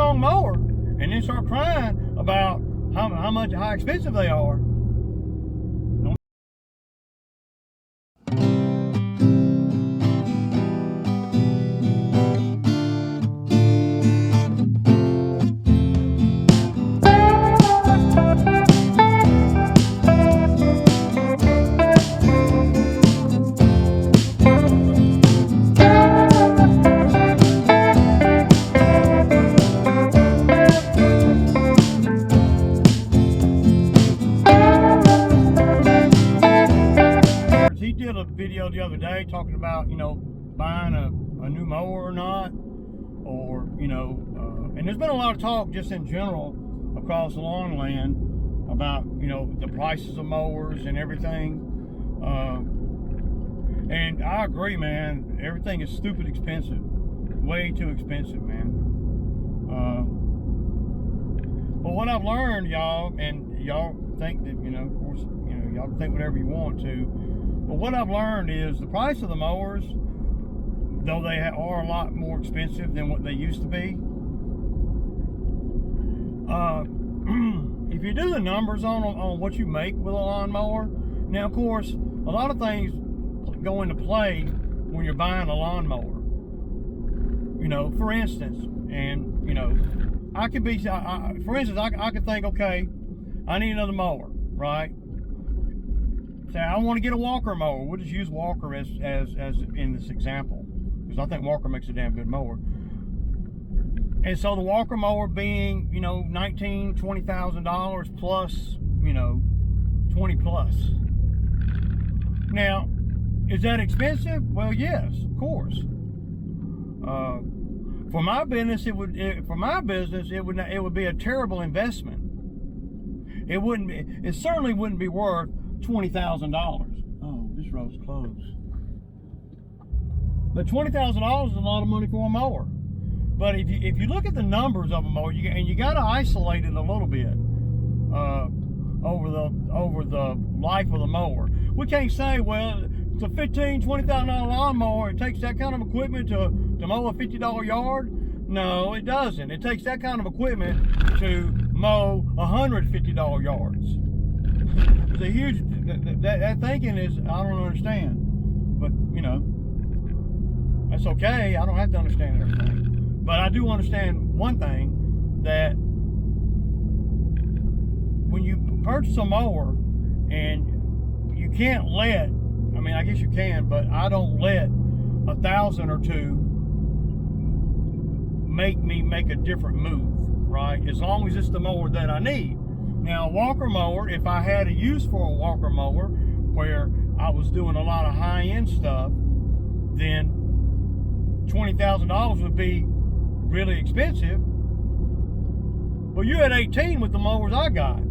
wrong mower and then start crying about how expensive they are. He did a video the other day talking about, buying a new mower or not, or, and there's been a lot of talk just in general across the lawn land about, the prices of mowers and everything. And I agree, man, everything is stupid expensive, way too expensive, man. But what I've learned, y'all, and y'all think that, of course, y'all think whatever you want to, but what I've learned is the price of the mowers, though they are a lot more expensive than what they used to be, if you do the numbers on what you make with a lawnmower, now of course a lot of things go into play when you're buying a lawnmower. For instance, and I could be, for instance, I could think, okay, I need another mower, right? Say I want to get a Walker mower. We'll just use Walker as in this example, because I think Walker makes a damn good mower. And so the Walker mower being, $19,000, $20,000 plus, 20 plus. Now, is that expensive? Well, yes, of course. For my business, it would be a terrible investment. It certainly wouldn't be worth $20,000. Oh, this road's closed. But $20,000 is a lot of money for a mower. But if you look at the numbers of a mower, you got to isolate it a little bit over the life of the mower. We can't say, well, it's a $15,000, $20,000 lawnmower. It takes that kind of equipment to mow a $50 yard. No, it doesn't. It takes that kind of equipment to mow $150 yards. It's a huge, that thinking is, I don't understand. But, that's okay. I don't have to understand everything. But I do understand one thing, that when you purchase a mower and you can't let, I guess you can, but I don't let $1,000 or $2,000 make me make a different move, right? As long as it's the mower that I need. Now, a Walker mower, if I had a use for a Walker mower where I was doing a lot of high-end stuff, then $20,000 would be really expensive. But you're at 18 with the mowers I got.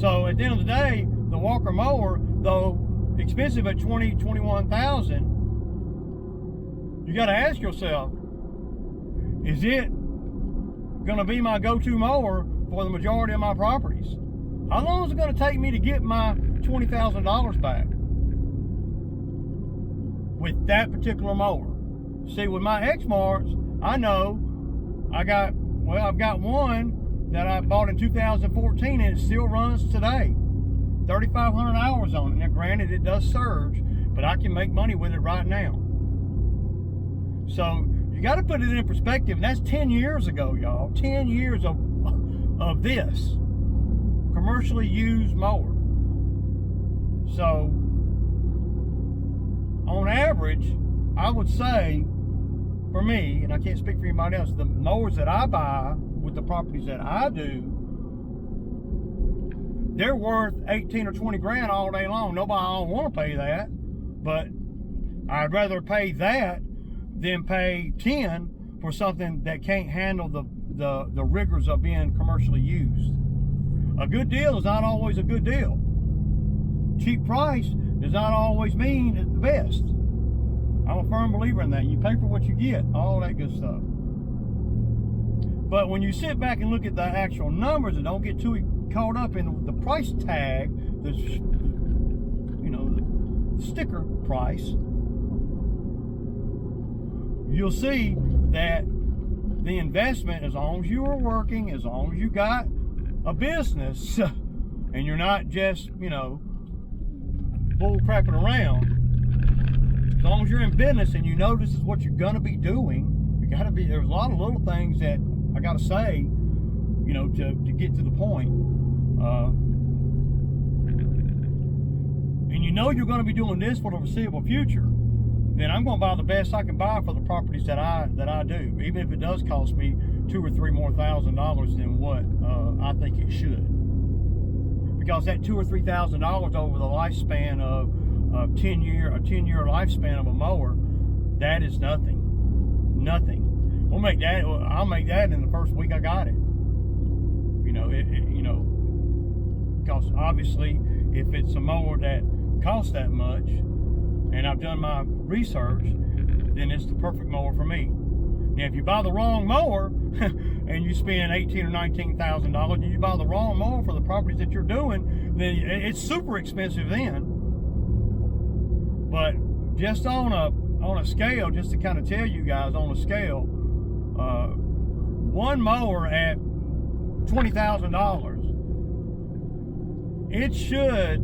So at the end of the day, the Walker mower, though expensive at $20,000, $21,000, you got to ask yourself, is it going to be my go-to mower for the majority of my properties? How long is it going to take me to get my $20,000 back with that particular mower? See, with my X-Marts, I know I've got one that I bought in 2014 and it still runs today. 3,500 hours on it. Now, granted, it does surge, but I can make money with it right now. So you got to put it in perspective, and that's 10 years ago, y'all. 10 years of this commercially used mower. So on average, I would say, for me, and I can't speak for anybody else, the mowers that I buy with the properties that I do, they're worth 18 or 20 grand all day long. Nobody don't want to pay that, but I'd rather pay that than pay 10 for something that can't handle the rigors of being commercially used. A good deal is not always a good deal. Cheap price does not always mean it's the best. I'm a firm believer in that. You pay for what you get, all that good stuff. But when you sit back and look at the actual numbers and don't get too caught up in the price tag, the sticker price, you'll see that the investment, as long as you are working, as long as you got a business, and you're not just, bull crapping around. As long as you're in business and you know this is what you're gonna be doing, there's a lot of little things that I gotta say, to get to the point. And you're gonna be doing this for the foreseeable future, then I'm gonna buy the best I can buy for the properties that I do, even if it does cost me $2,000 or $3,000 more than what I think it should. Because that $2,000 or $3,000 over the lifespan of a 10-year lifespan of a mower, that is nothing. I'll make that in the first week I got it. Because obviously, if it's a mower that costs that much, and I've done my research, then it's the perfect mower for me. Now, if you buy the wrong mower and you spend $18,000 or $19,000, and you buy the wrong mower for the properties that you're doing, then it's super expensive then. But just on a scale, just to kind of tell you guys on a scale, one mower at $20,000, it should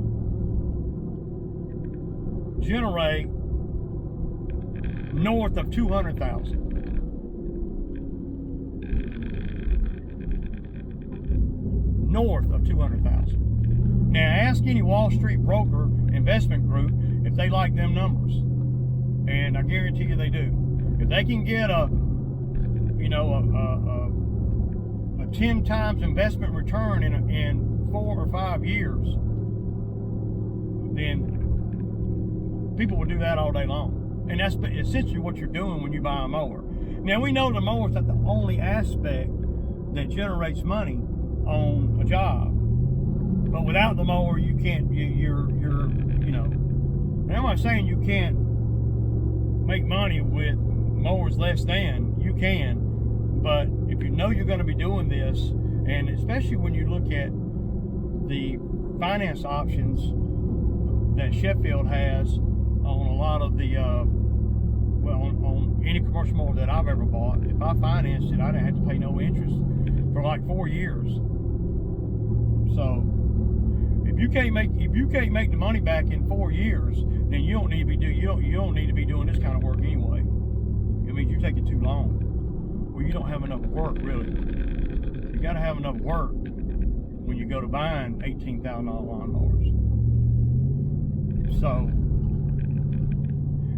generate north of $200,000. North of $200,000. Now, ask any Wall Street broker, investment group, if they like them numbers, and I guarantee you they do. If they can get a 10 times investment return in 4 or 5 years, then people will do that all day long. And that's essentially what you're doing when you buy a mower. Now, we know the mower's not the only aspect that generates money on a job, but without the mower, you can't. And I'm not saying you can't make money with mowers less than. You can, but if you know you're going to be doing this, and especially when you look at the finance options that Sheffield has on a lot of the, on any commercial mower that I've ever bought, if I financed it, I didn't have to pay no interest for like 4 years. So if you can't make the money back in 4 years, then you don't need to be doing this kind of work anyway. It means you're taking too long, or you don't have enough work. Really, you got to have enough work when you go to buying $18,000 lawnmowers. So,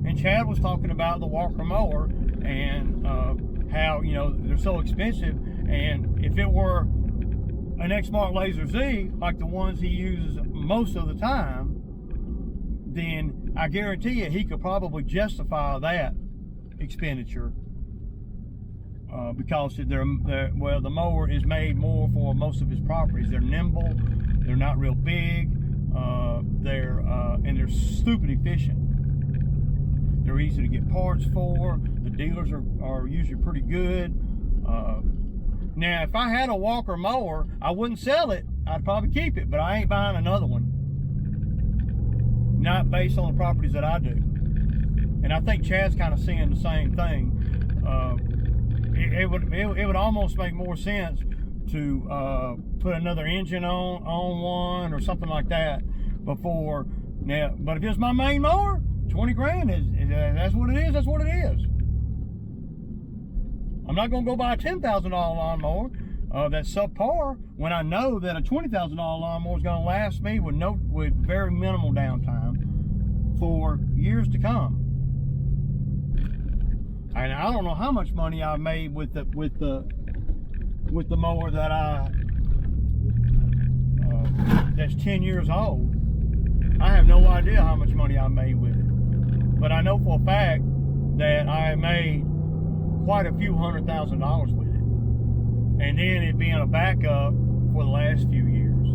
and Chad was talking about the Walker mower and how they're so expensive, and if it were an Exmark Laser Z, like the ones he uses most of the time, then I guarantee you he could probably justify that expenditure because the mower is made more for most of his properties. They're nimble, they're not real big, they're stupid efficient. They're easy to get parts for. The dealers are usually pretty good. Now, if I had a Walker mower, I wouldn't sell it. I'd probably keep it, but I ain't buying another one. Not based on the properties that I do. And I think Chad's kind of seeing the same thing. It would almost make more sense to put another engine on one or something like that before. Now, but if it's my main mower, 20 grand is that's what it is. That's what it is. I'm not going to go buy a $10,000 lawnmower that's subpar when I know that a $20,000 lawnmower is going to last me with very minimal downtime for years to come. And I don't know how much money I made with the mower that that's 10 years old. I have no idea how much money I made with it, but I know for a fact that I made quite a few $100,000 with it, and then it being a backup for the last few years.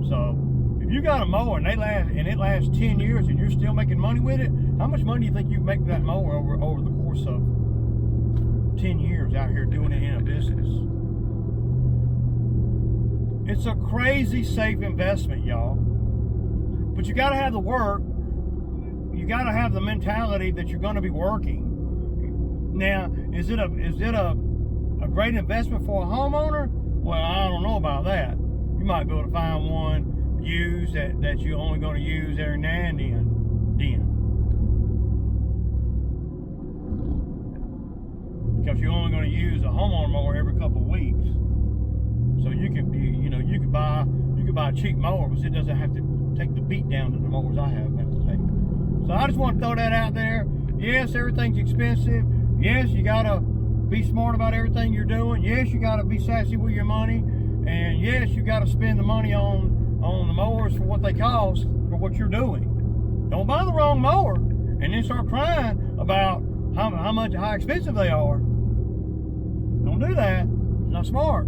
So if you got a mower and it lasts 10 years and you're still making money with it, how much money do you think you make with that mower over the course of 10 years out here doing it in a business? It's a crazy safe investment, y'all. But you got to have the work. You got to have the mentality that you're going to be working. Now, is it a great investment for a homeowner? Well, I don't know about that. You might be able to find one used that you're only going to use every now and then. Because you're only going to use a homeowner mower every couple of weeks. So you could buy a cheap mower, but it doesn't have to take the beat down that the mowers I have to take. So I just want to throw that out there. Yes, everything's expensive. Yes, you gotta be smart about everything you're doing. Yes, you gotta be sassy with your money. And yes, you gotta spend the money on the mowers for what they cost for what you're doing. Don't buy the wrong mower and then start crying about how expensive they are. Don't do that. It's not smart.